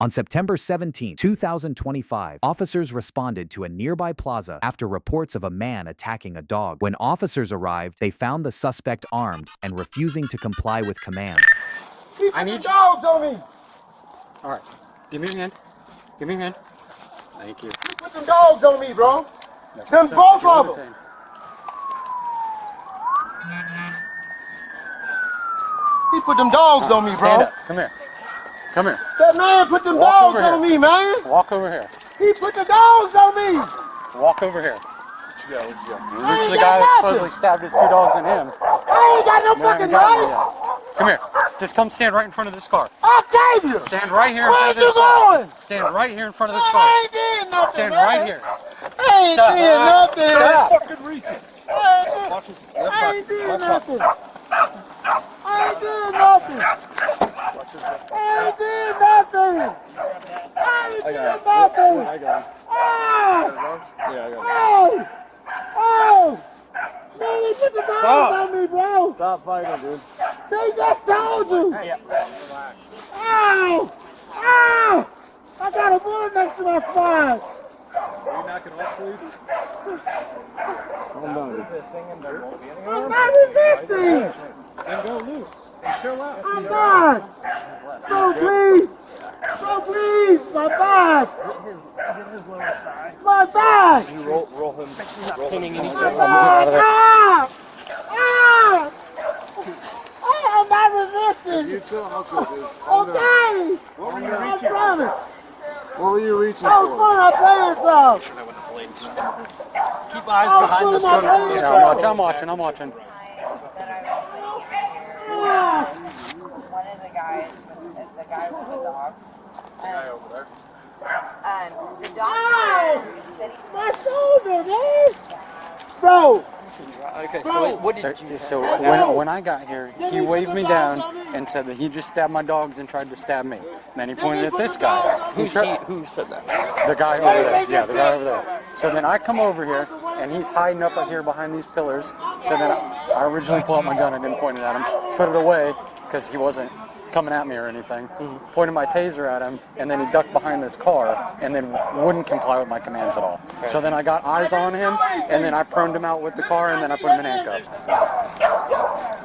On September 17, 2025, officers responded to a nearby plaza after reports of a man attacking a dog. When officers arrived, they found the suspect armed and refusing to comply with commands. I need dogs on me. All right, give me your hand. Give me your hand. Thank you. You put them dogs on me, bro. Them both of them. He put them dogs on me, bro. Stand up. Come here. Come here. That man put them dogs on me, man. Walk over here. He put the dogs on me. Walk over here. Let's go. This is the guy that supposedly stabbed his 2 dogs in him. I ain't got no fucking right. Come here. Just come stand right in front of this car. Octavia. Stand right here in Where's front of this you car. going? Stand right here in front of this car. I ain't did nothing, Stand man. right here. I ain't did nothing. Stop. Fucking reaching. I ain't did nothing. I ain't did nothing. I ain't did nothing. I ain't did nothing. I got him. Oh! Yeah, I got him. Oh! Oh! Man, they put the dogs on me, bro. Stop fighting, dude. They just told you. Ow! Ow! I got a bullet next to my spine. Are you knocking off, please? Calm down, dude. I'm not resisting. Then go loose. And chill out. I'm not. So please. So please. My back. My back. You roll him. My back. Ah! Ah! Oh, I'm not resisting. You chill. I'll chill, dude. Calm down. Okay. What were you I reaching promise. for? What were you reaching I was for? pulling my pants off. Keep eyes I was behind pulling this my car. pants Yeah, off. I'm watching. I'm watching. Ah! One of the guys, the guy with the dogs. Guy over there. The dog Ow! said he My shoulder, man. Bro. Okay, Bro. what did you so when I got here, he waved me down and said that he just stabbed my dogs and tried to stab me. And then he pointed at this guy. Who said that? The guy over there. Yeah, the guy over there. So then I come over here, and he's hiding up here behind these pillars. So then I originally pulled out my gun. I didn't point it at him. Put it away because he wasn't coming at me or anything. Pointed my taser at him, and then he ducked behind this car and then wouldn't comply with my commands at all. So then I got eyes on him, and then I proned him out with the car, and then I put him in handcuffs.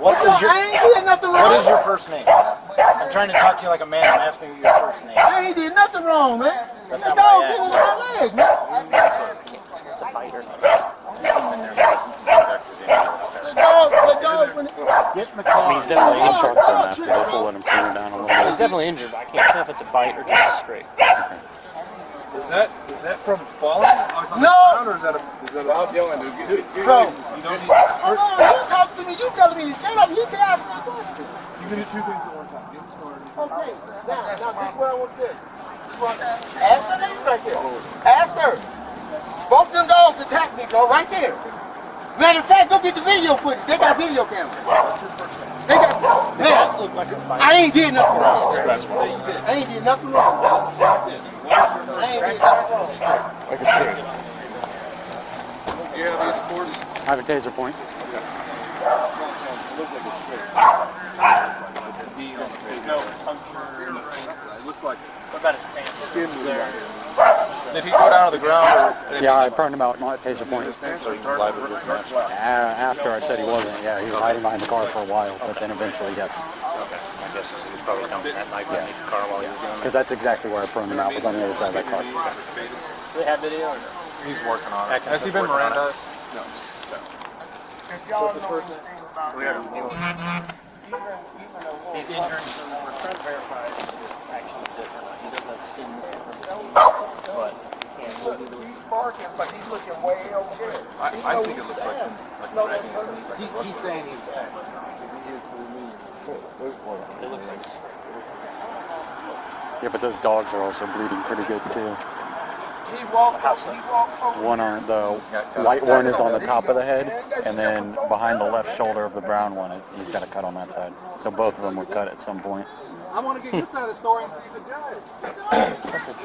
What is your first name? I'm trying to talk to you like a man. I'm asking you your first name. I ain't did nothing wrong, man. That's The not dog my bit in ass. my leg, man. It's a biter. The dog, when He's definitely I'll injured. talk to him after this. We'll let him simmer down a little bit. He's definitely injured, but I can't tell if it's a bite or just a scrape. Is that from falling? No. Or is that stop yelling, dude? Bro. You don't need. Hold on, you talking to me, you telling me to shut up, you just ask me a question. You can do 2 things at one time. Get started. Okay, now this is what I want to say. Ask her name right there. Ask her. Both them dogs attacked me, bro, right there. Matter of fact, go get the video footage. They got video cameras. They got, man, I ain't did nothing wrong. I ain't did nothing wrong. I ain't did nothing wrong. Do you have these scores? I have a taser point. It looks like What about his pants? skin was there. Did he go down to the ground? Yeah, I proned him out, not a taser point. So you live with the match. After I said he wasn't, yeah, he was hiding behind the car for a while, but then eventually, yes. Okay. I guess he was probably dumping that knife underneath the car while he was doing it. Because that's exactly where I proned him out, was on the other side of that car. Do they have video or no? He's working on it. Atkins Has he is been working on Miranda? it. No. He's injured, so we're trying to verify if it's actually different. He does have skin missing from his but he can't move either. He's barking, but he's looking way over there. I think it looks like He's saying he's it looks like it's Yeah, but those dogs are also bleeding pretty good, too. He walked over. One on the white one is on the top of the head, and then behind the left shoulder of the brown one, he's got a cut on that side. So both of them were cut at some point. I want to get your side of the story and see if it does.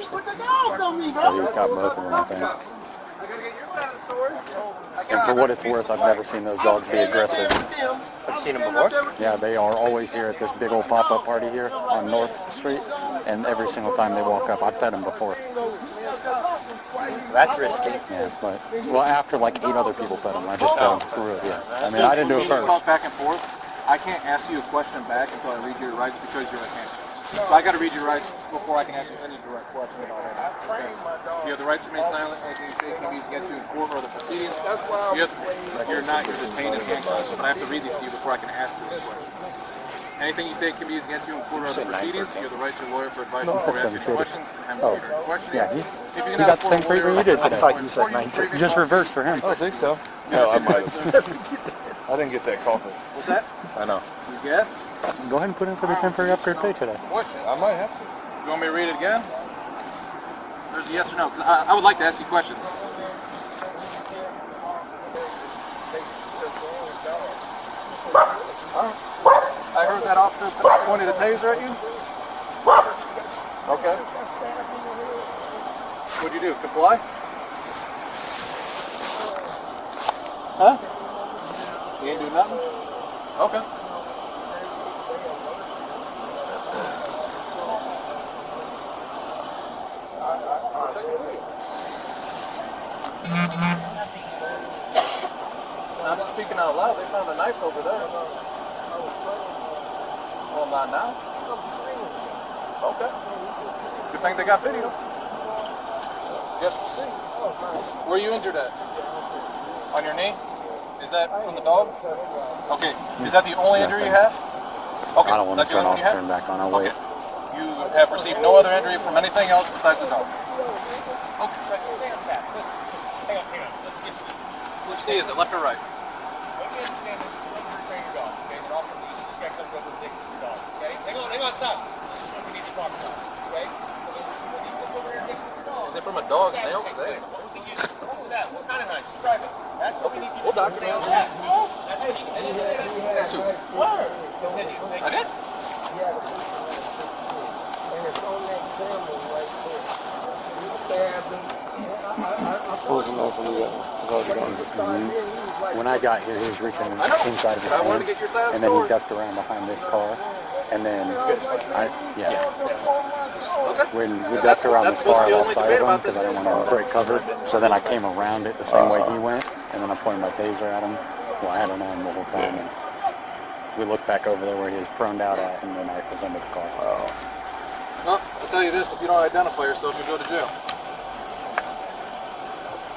Put the dogs on me, bro. So he's got both of them, I think. I gotta get your side of the story. And for what it's worth, I've never seen those dogs be aggressive. Have you seen him before? Yeah, they are always here at this big old pop-up party here on North Street. and every single time they walk up, I pet them before. That's risky. Yeah, but well, after like 8 other people pet them, I just pet them through it. Yeah, I mean, I didn't do it first. Talk back and forth. I can't ask you a question back until I read your rights because you're a handler. So I got to read your rights before I can ask you any direct questions about it. Okay. You have the right to remain silent. Anything you say can be used against you in court or the proceedings. You're detained in handcuffs, but I have to read these to you before I can ask you these questions. Anything you say can be used against you in court or the proceedings. You have the right to a lawyer for advice before asking questions. Yeah, he got the same treatment you did today. I thought you said 9:30. You just reversed for him. I don't think so. No, I might have. I didn't get that coffee. What's that? I know. You guess? Go ahead and put in for the temporary upgrade pay today. Question. I might have to. You want me to read it again? There's a yes or no. 'Cause I would like to ask you questions. I heard that officer pointed a taser at you. Okay. What'd you do? Comply? Huh? You ain't do nothing? Okay. I'm just speaking out loud. They found a knife over there. Well, not now. Okay. Good thing they got video. Guess we'll see. Where are you injured at? On your knee? Is that from the dog? Okay. Is that the only injury you have? Okay. I don't want to That's the turn only off, one you turn have? back on. I'll Okay. wait. You have received no other injury from anything else besides the dog? Okay. Hang on. Let's get to this. Which knee is it, left or right? Is it from a dog's nail? What kind of knife? Describe it. Okay. We'll doctor nails. That's who? I did? When I got here, he was reaching inside of his I wanted to pants, get your side of the and then he story. ducked around behind this car, and then when we ducked around this car, I lost sight of him because I didn't want to break cover. So then I came around it the same way he went, and then I pointed my taser at him. Well, I had it on the whole time, and we looked back over there where he was proned out at, and the knife was under the car. Well, I'll tell you this, if you don't identify yourself, you go to jail.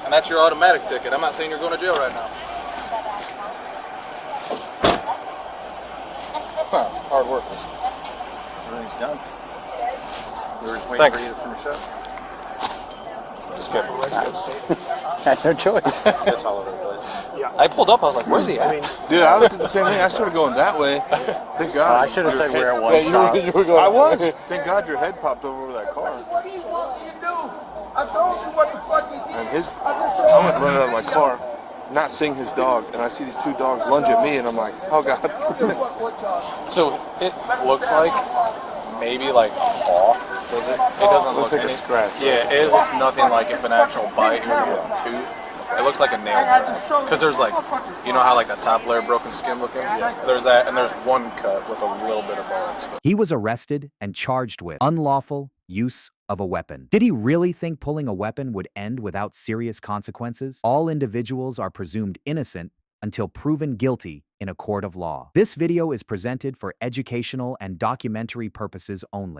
And that's your automatic ticket. I'm not saying you're going to jail right now. Huh, hard workers. Everything's done. We were just waiting Thanks. for you to finish up. Just kept it. Had no choice. That's all over the place. I pulled up, I was like, where's he at? Dude, I did the same thing. I started going that way. Thank God. I should have said where it was. Yeah, you were going. I was. Thank God your head popped over that car. What do you want me to do? I told you what the fuck you And did. I went running out of my car, not seeing his dog, and I see these 2 dogs lunge at me, and I'm like, oh God. So it looks like maybe like paw, does it? It doesn't look like a any scratch. Yeah, it looks nothing like if an actual bite or a tooth. It looks like a nail. Because there's like, you know how like the top layer broken skin looking? Yeah. There's that, and there's one cut with a little bit of bones. He was arrested and charged with unlawful use of a weapon. Did he really think pulling a weapon would end without serious consequences? All individuals are presumed innocent until proven guilty in a court of law. This video is presented for educational and documentary purposes only.